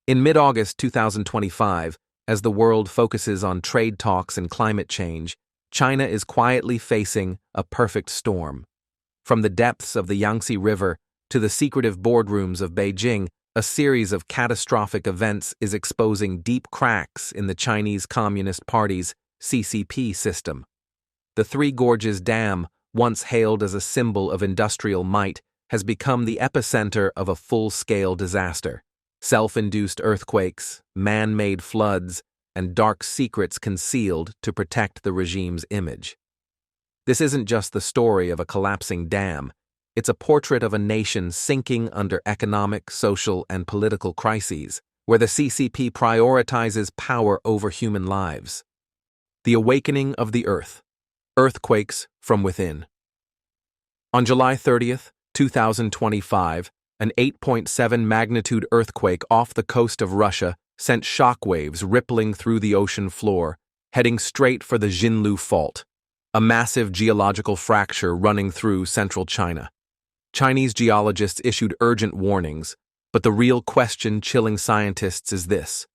In mid-August 2025, as the world focuses on trade talks and climate change, China is quietly facing a perfect storm. From the depths of the Yangtze River to the secretive boardrooms of Beijing, a series of catastrophic events is exposing deep cracks in the Chinese Communist Party's CCP system. The Three Gorges Dam, once hailed as a symbol of industrial might, has become the epicenter of a full-scale disaster. Self-induced earthquakes, man-made floods, and dark secrets concealed to protect the regime's image. This isn't just the story of a collapsing dam, it's a portrait of a nation sinking under economic, social, and political crises, where the CCP prioritizes power over human lives. The awakening of the earth. Earthquakes from within. On July 30th, 2025, an 8.7 magnitude earthquake off the coast of Russia sent shockwaves rippling through the ocean floor, heading straight for the Jinlu Fault, a massive geological fracture running through central China. Chinese geologists issued urgent warnings, but the real question chilling scientists is this: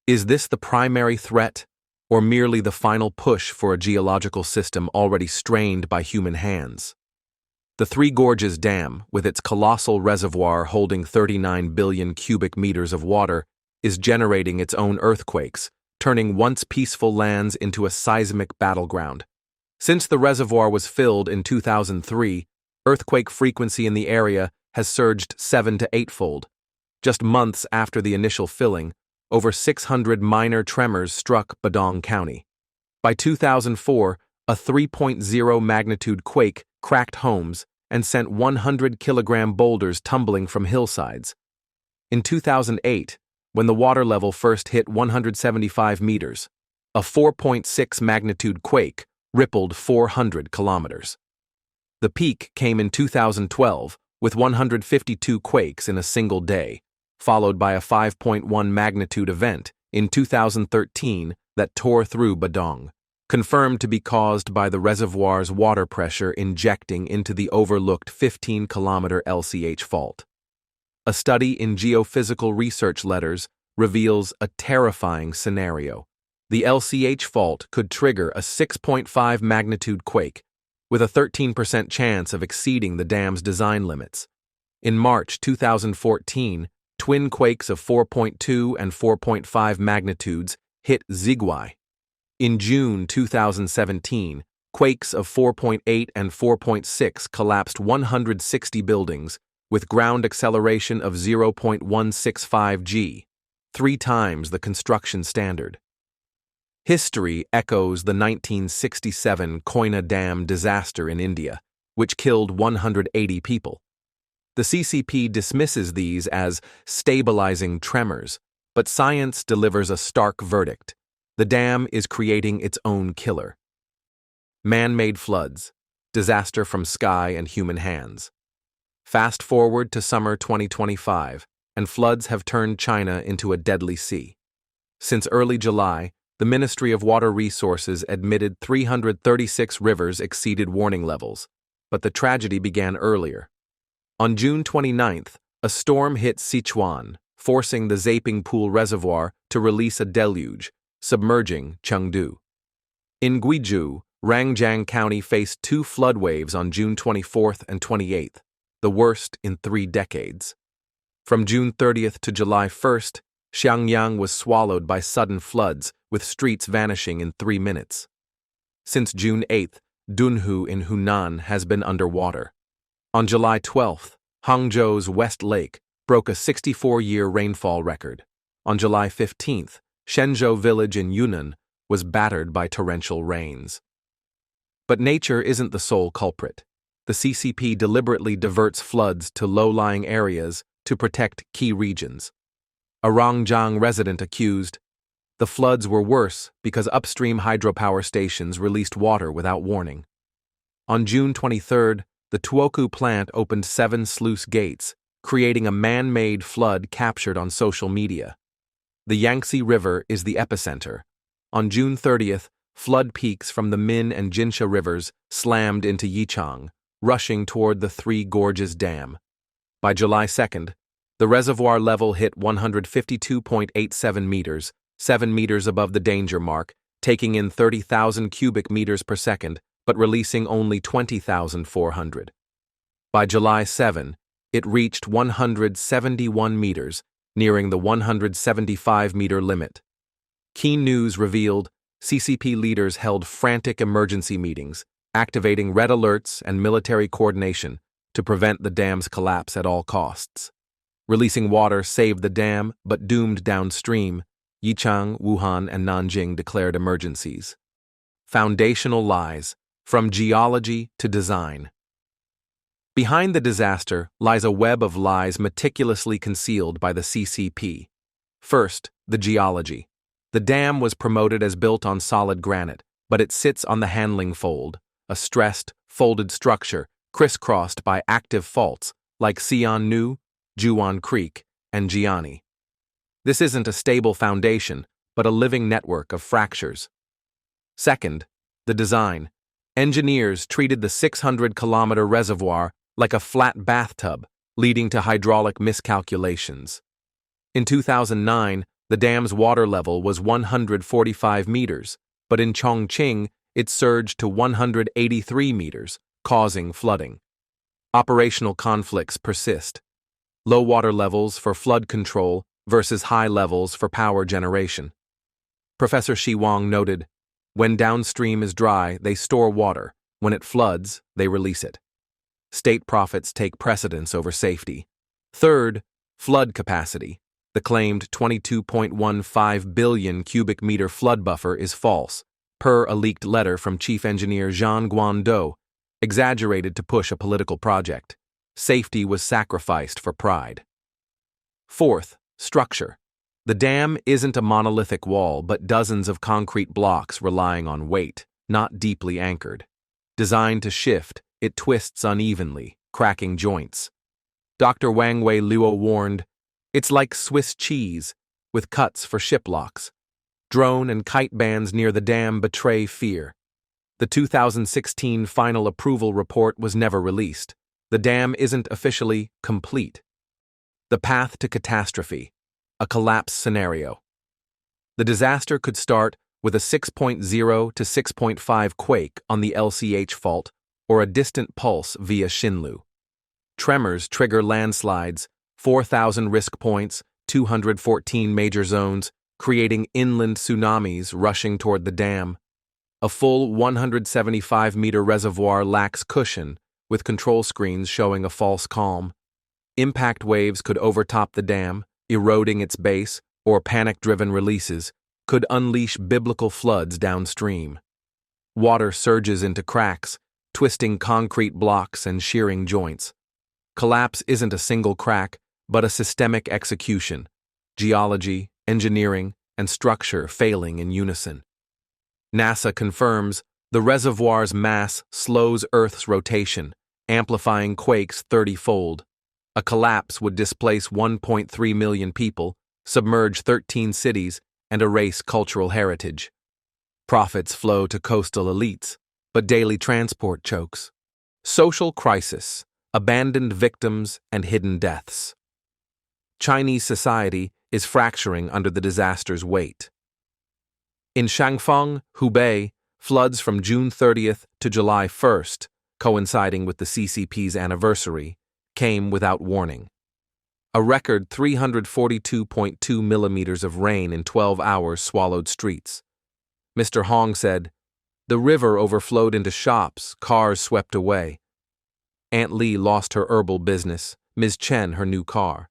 is this the primary threat, or merely the final push for a geological system already strained by human hands? The Three Gorges Dam, with its colossal reservoir holding 39 billion cubic meters of water, is generating its own earthquakes, turning once peaceful lands into a seismic battleground. Since the reservoir was filled in 2003, earthquake frequency in the area has surged 7 to 8-fold. Just months after the initial filling, over 600 minor tremors struck Badong County. By 2004, a 3.0 magnitude quake cracked homes and sent 100-kilogram boulders tumbling from hillsides. In 2008, when the water level first hit 175 meters, a 4.6 magnitude quake rippled 400 kilometers. The peak came in 2012 with 152 quakes in a single day, followed by a 5.1 magnitude event in 2013 that tore through Badong, confirmed to be caused by the reservoir's water pressure injecting into the overlooked 15-kilometer LCH fault. A study in Geophysical Research Letters reveals a terrifying scenario. The LCH fault could trigger a 6.5 magnitude quake, with a 13% chance of exceeding the dam's design limits. In March 2014, twin quakes of 4.2 and 4.5 magnitudes hit Ziguai. In June 2017, quakes of 4.8 and 4.6 collapsed 160 buildings with ground acceleration of 0.165 g, 3 times the construction standard. History echoes the 1967 Koyna Dam disaster in India, which killed 180 people. The CCP dismisses these as stabilizing tremors, but science delivers a stark verdict. The dam is creating its own killer. Man-made floods, disaster from sky and human hands. Fast forward to summer 2025, and floods have turned China into a deadly sea. Since early July, the Ministry of Water Resources admitted 336 rivers exceeded warning levels, but the tragedy began earlier. On June 29th, a storm hit Sichuan, forcing the Zaping Pool Reservoir to release a deluge, submerging Chengdu. In Guizhou, Rangjiang County faced 2 flood waves on June 24th and 28th, the worst in 3 decades. From June 30th to July 1st, Xiangyang was swallowed by sudden floods, with streets vanishing in 3 minutes. Since June 8th, Dunhu in Hunan has been underwater. On July 12th, Hangzhou's West Lake broke a 64-year rainfall record. On July 15th, Shenzhou village in Yunnan was battered by torrential rains. But nature isn't the sole culprit. The CCP deliberately diverts floods to low-lying areas to protect key regions. A Rangjiang resident accused, the floods were worse because upstream hydropower stations released water without warning. On June 23rd, the Tuoku plant opened 7 sluice gates, creating a man-made flood captured on social media. The Yangtze River is the epicenter. On June 30th, flood peaks from the Min and Jinsha rivers slammed into Yichang, rushing toward the Three Gorges Dam. By July 2nd, The reservoir level hit 152.87 meters, 7 meters above the danger mark, taking in 30,000 cubic meters per second, but releasing only 20,400. By July 7, it reached 171 meters, nearing the 175-meter limit. Key News revealed CCP leaders held frantic emergency meetings, activating red alerts and military coordination to prevent the dam's collapse at all costs. Releasing water saved the dam, but doomed downstream. Yichang, Wuhan, and Nanjing declared emergencies. Foundational lies, from geology to design. Behind the disaster lies a web of lies meticulously concealed by the CCP. First, the geology. The dam was promoted as built on solid granite, but it sits on the handling fold, a stressed, folded structure crisscrossed by active faults like Xiannu, Juan Creek, and Jiani. This isn't a stable foundation, but a living network of fractures. Second, the design. Engineers treated the 600-kilometer reservoir like a flat bathtub, leading to hydraulic miscalculations. In 2009, the dam's water level was 145 meters, but in Chongqing, it surged to 183 meters, causing flooding. Operational conflicts persist. Low water levels for flood control versus high levels for power generation. Professor Shi Wang noted, when downstream is dry, they store water. When it floods, they release it. State profits take precedence over safety. Third, flood capacity. The claimed 22.15 billion cubic meter flood buffer is false, per a leaked letter from Chief Engineer Zhang Guangdou, exaggerated to push a political project. Safety was sacrificed for pride. Fourth, structure. The dam isn't a monolithic wall, but dozens of concrete blocks relying on weight, not deeply anchored. Designed to shift, it twists unevenly, cracking joints. Dr. Wang Wei Luo warned, it's like Swiss cheese, with cuts for ship locks. Drone and kite bands near the dam betray fear. The 2016 final approval report was never released. The dam isn't officially complete. The path to catastrophe, a collapse scenario. The disaster could start with a 6.0 to 6.5 quake on the LCH fault or a distant pulse via Xinlu. Tremors trigger landslides, 4,000 risk points, 214 major zones, creating inland tsunamis rushing toward the dam. A full 175-meter reservoir lacks cushion, with control screens showing a false calm. Impact waves could overtop the dam, eroding its base, or panic-driven releases could unleash biblical floods downstream. Water surges into cracks, twisting concrete blocks and shearing joints. Collapse isn't a single crack, but a systemic execution. Geology, engineering, and structure failing in unison. NASA confirms the reservoir's mass slows Earth's rotation, amplifying quakes 30-fold. A collapse would displace 1.3 million people, submerge 13 cities, and erase cultural heritage. Profits flow to coastal elites, but daily transport chokes. Social crisis, abandoned victims, and hidden deaths. Chinese society is fracturing under the disaster's weight. In Shangfeng, Hubei, floods from June 30th to July 1st, coinciding with the CCP's anniversary, came without warning. A record 342.2 millimeters of rain in 12 hours swallowed streets. Mr. Hong said, "The river overflowed into shops, cars swept away. Aunt Lee lost her herbal business, Ms. Chen her new car.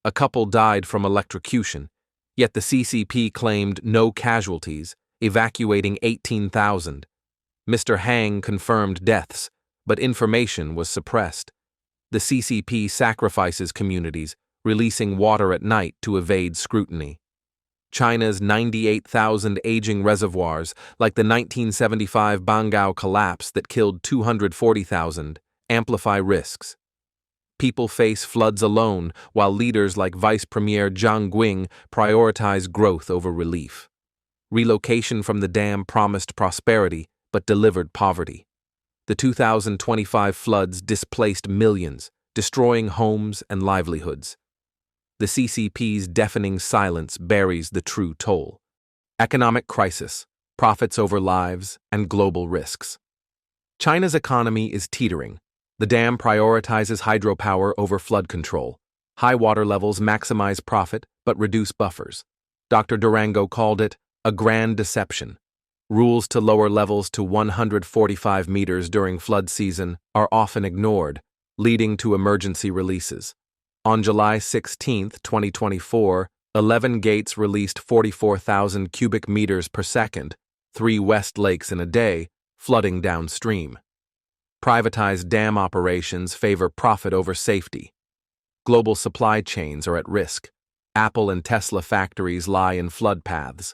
A couple died from electrocution, yet the CCP claimed no casualties, evacuating 18,000. Mr. Hang confirmed deaths, but information was suppressed. The CCP sacrifices communities, releasing water at night to evade scrutiny. China's 98,000 aging reservoirs, like the 1975 Bangao collapse that killed 240,000, amplify risks. People face floods alone, while leaders like Vice Premier Zhang Guing prioritize growth over relief. Relocation from the dam promised prosperity, but delivered poverty. The 2025 floods displaced millions, destroying homes and livelihoods. the CCP's deafening silence buries the true toll. Economic crisis, profits over lives, and global risks. China's economy is teetering. The dam prioritizes hydropower over flood control. High water levels maximize profit but reduce buffers. Dr. Durango called it a grand deception. Rules to lower levels to 145 meters during flood season are often ignored, leading to emergency releases. On July 16, 2024, 11 gates released 44,000 cubic meters per second, 3 West Lakes in a day, flooding downstream. Privatized dam operations favor profit over safety. Global supply chains are at risk. Apple and Tesla factories lie in flood paths.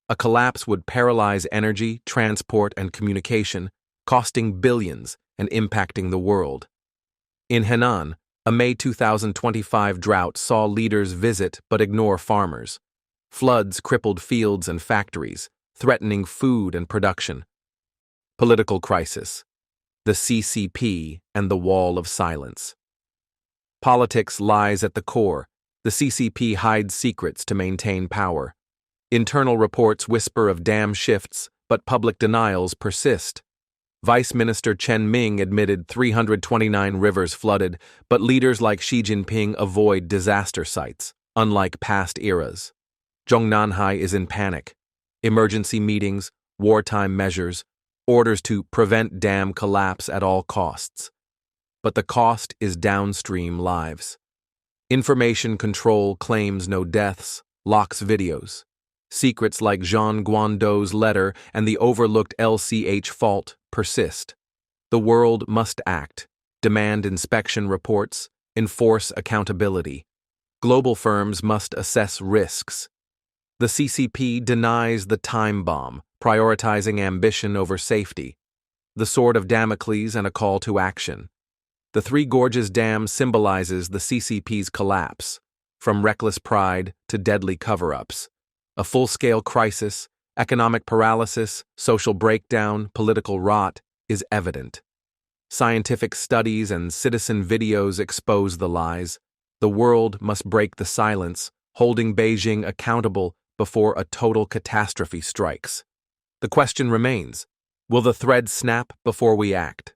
A collapse would paralyze energy, transport, and communication, costing billions and impacting the world. In Henan, a May 2025 drought saw leaders visit but ignore farmers. Floods crippled fields and factories, threatening food and production. Political crisis. The CCP and the wall of silence. Politics lies at the core. The CCP hides secrets to maintain power. Internal reports whisper of dam shifts, but public denials persist. Vice Minister Chen Ming admitted 329 rivers flooded, but leaders like Xi Jinping avoid disaster sites, unlike past eras. Zhongnanhai is in panic. Emergency meetings, wartime measures, orders to prevent dam collapse at all costs. But the cost is downstream lives. Information control claims no deaths, locks videos. Secrets like Zhang Guangdou's letter and the overlooked LCH fault persist. The world must act, demand inspection reports, enforce accountability. Global firms must assess risks. The CCP denies the time bomb, prioritizing ambition over safety. The sword of Damocles and a call to action. The Three Gorges Dam symbolizes the CCP's collapse, from reckless pride to deadly cover-ups. A full-scale crisis, economic paralysis, social breakdown, political rot is evident. Scientific studies and citizen videos expose the lies. The world must break the silence, holding Beijing accountable before a total catastrophe strikes. The question remains, will the thread snap before we act?